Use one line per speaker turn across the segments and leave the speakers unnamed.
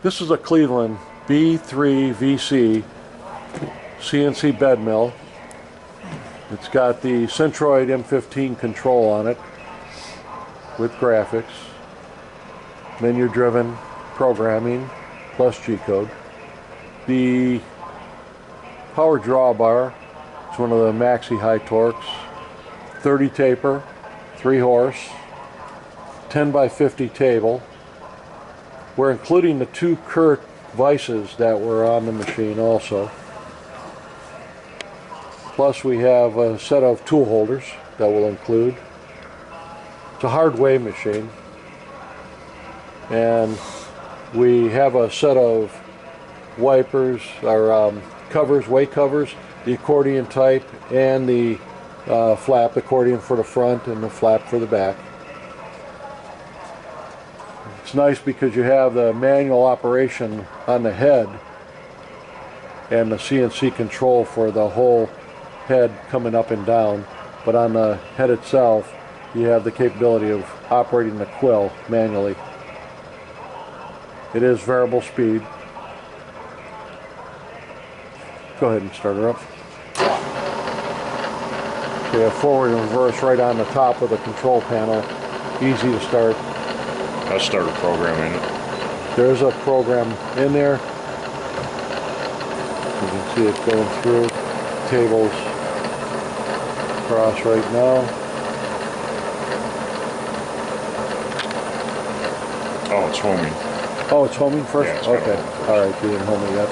This is a Cleveland B3VC CNC bed mill. It's got the Centroid M15 control on it with graphics, menu driven programming plus G-code. The power drawbar is one of the maxi high torques, 30 taper, 3 horse, 10 by 50 table. We're including the 2 Kurt vices that were on the machine also. Plus we have a set of tool holders that we'll include. It's a hard weigh machine. And we have a set of wipers, or covers, weight covers, the accordion type, and the flap, accordion for the front and the flap for the back. It's nice because you have the manual operation on the head and the CNC control for the whole head coming up and down, but on the head itself you have the capability of operating the quill manually. It is variable speed. Go ahead and start her up. So you have forward and reverse right on the top of the control panel. Easy to start.
I started programming it.
There's a program in there. You can see it going through. Tables across right now.
Oh, it's homing.
Oh, it's homing first?
Yeah, it's
okay. Alright, you didn't home it yet.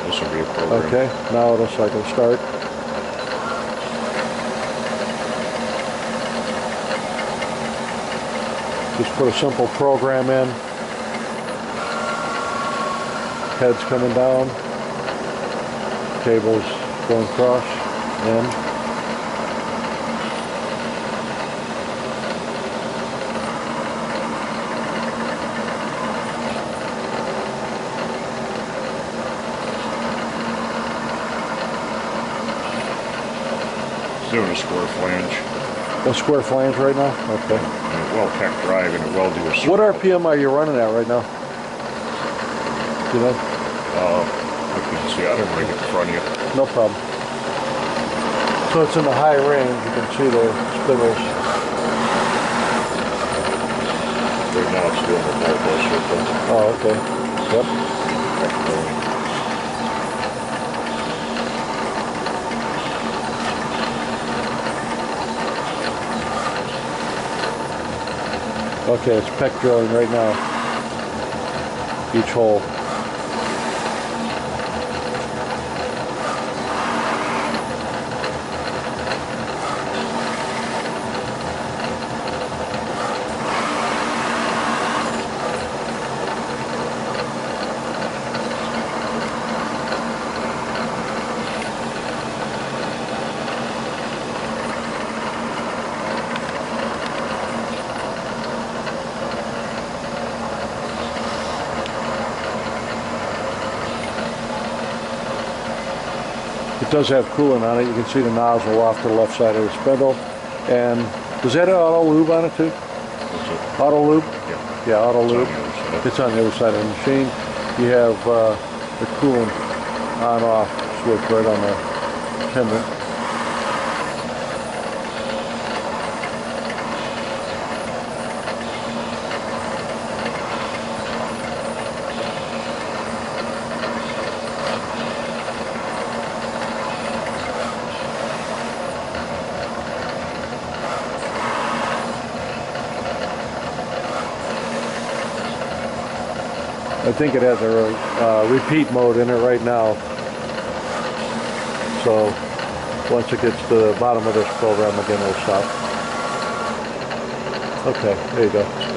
This will be a program.
Okay, now it looks like it'll start. Just put a simple program in. Head's coming down. Tables going across. In.
Doing a square flange.
A square flange right now? Okay.
And a well-packed drive and a well-do a circle.
What RPM are you running at right now? Do you know?
If you can see, I didn't bring it in front of you.
No problem. So it's in the high range. You can see the spindles.
Right now it's doing a multiple circle.
Oh, okay. Yep. Okay, it's peck drilling right now. Each hole. It does have coolant on it. You can see the nozzle off to the left side of the spindle. And does that have auto lube on it too? Auto lube?
Yeah.
Yeah, auto lube. It's on the other side of the machine. You have the coolant on-off switch right on the pendant. I think it has a repeat mode in it right now. So once it gets to the bottom of this program again, it'll stop. Okay, there you go.